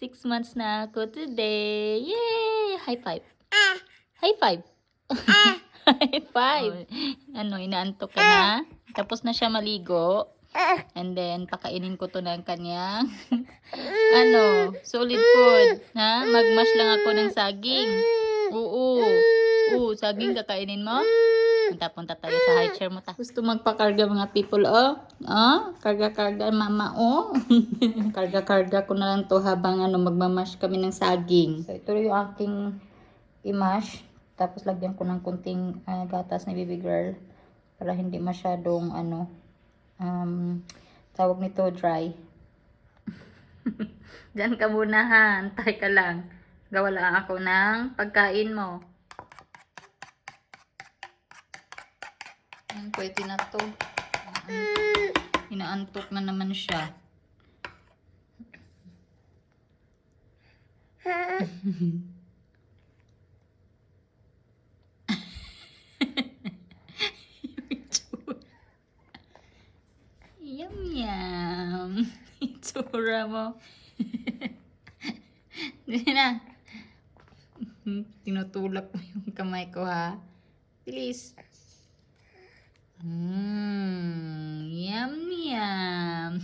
6 months na ako today. Yay! High five. High five. High five. Ano, inaantok ka na? Tapos na siya maligo. And then, pakainin ko to ng kanyang solid food. Ha? Magmash lang ako ng saging. Oo. Saging kakainin mo? Punta tayo sa high chair mo ta. Gusto magpakarga mga people, karga-karga mama, karga-karga ko na lang to habang magmamash kami ng saging. So, ito yung aking i-mash. Tapos lagyan ko ng kunting gatas ni baby girl para hindi masyadong tawag nito dry. Diyan ka muna ha, antay ka lang. Gawa lang ako ng pagkain mo. Pwede na to. Inaantok na naman siya. Yum yum. Itsura mo. Dito na. Tinutulak mo yung kamay ko ha. Please. Yum yum.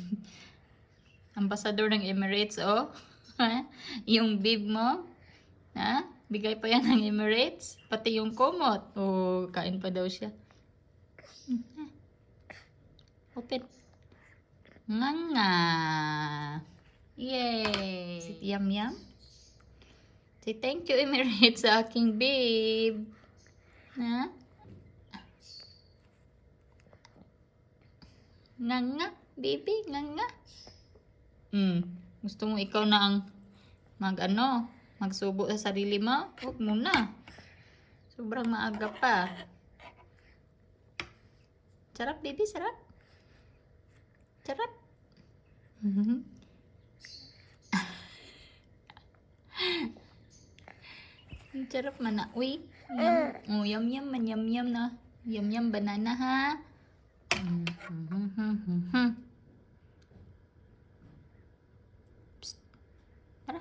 Ambassador ng Emirates, yung bib mo. Ha? Bigay pa yan ng Emirates. Pati yung kumot. Kain pa daw siya. Open. Nga. Yay. Is it yum yum? Say thank you Emirates sa aking bib. Ha? Nga, baby, nga. Gusto mo ikaw na ang magsubo sa sarili mo? Huwag muna. Sobrang maaga pa. Sarap, baby, sarap. Sarap. Sarap man na. Uy. Yum yum man, yum yum na. Yum yum banana ha. Psst. Tara.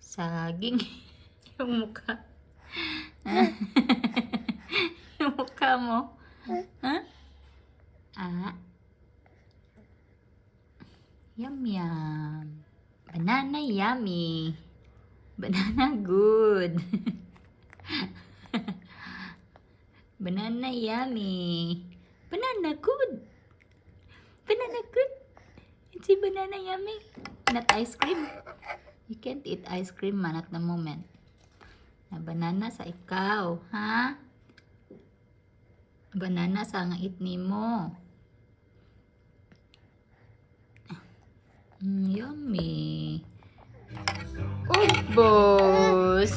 Saging. Yung mukha. Yung mukha mo. Yum yum. Banana yummy. Banana good. Banana yummy. Banana good. Banana good. It's a banana yummy. Not ice cream. You can't eat ice cream man at the moment. Na banana sa ikaw, ha? Banana sa nga itni mo. Yummy. Ubos.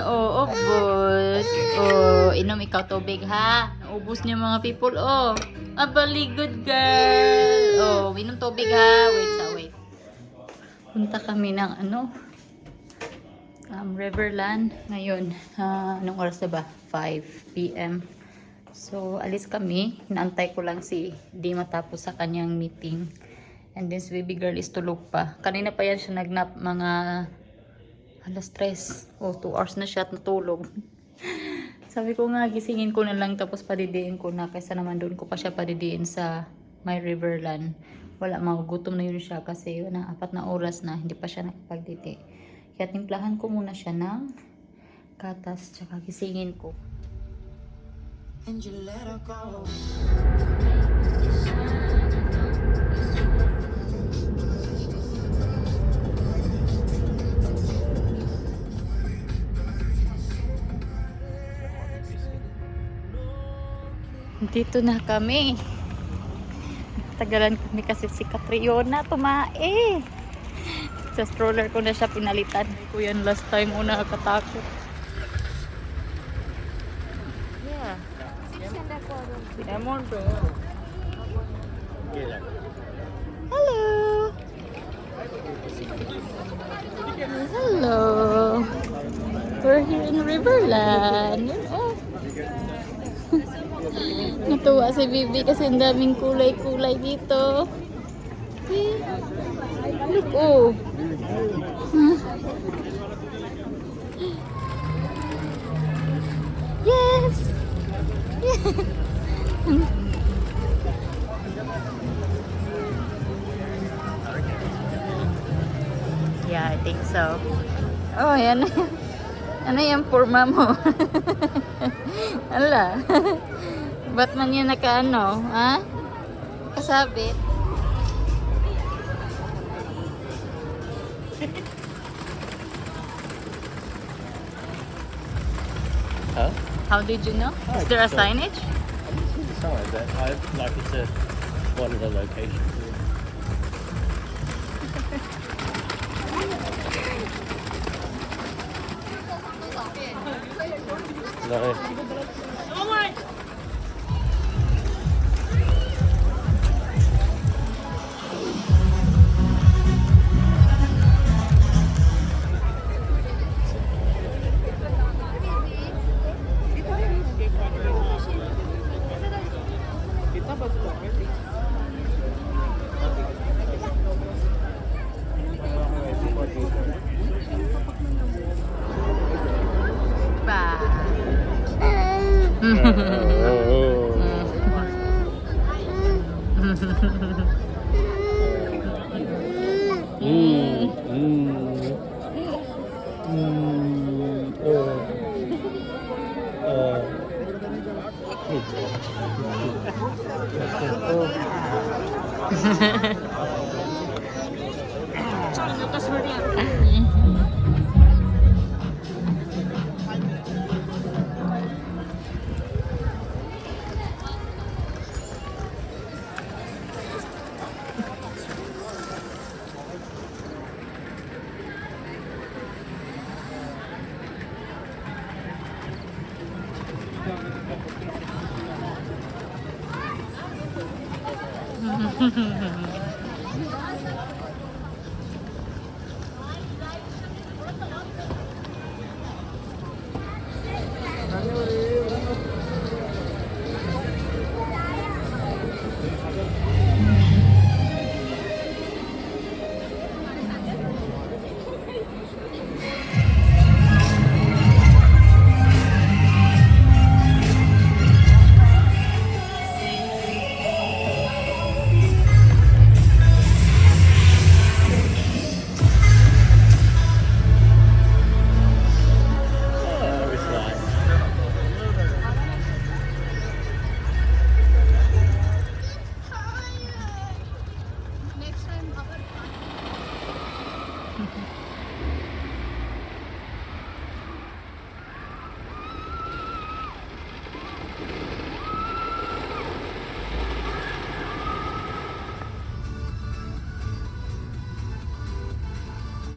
Ubos. Inom ikaw tubig ha. Naubos niya mga people. Abali good girl. Inom tubig ha. Wait. Punta kami ng Riverland ngayon. Anong oras na ba? 5 p.m. So alis kami. Inaantay ko lang si Di matapos sa kanyang meeting. And then si baby girl is tulog pa. Kanina pa yan siya nagnap mga 3. 2 hours na siya at natulog. Sabi ko nga, gisingin ko na lang tapos padidiin ko na. Kaysa naman doon ko pa siya padidiin sa My Riverland. Wala, magugutom na yun siya kasi 4 na oras na. Hindi pa siya nakapagdidi. Kaya timplahan ko muna siya ng gatas. Tsaka gisingin ko. And you let her go. Dito na kami. Tagalan kami kasi si Catriona tumae. Sa stroller ko na siya pinalitan. Ko yan last time una nakatakot. Yeah. Hello. Hello. We're here in Riverland. Natuwa si Bibi kasi ang daming kulay-kulay dito. Look, oh. Yes. Yeah, I think so. Oh, yan. Ano yung forma mo? Ala. Ba't man yan nakaano? Ha? Kasabit? Huh? How did you know? Oh, Is there a so- signage? Sorry, but I like it's one of the locations. No. Ba.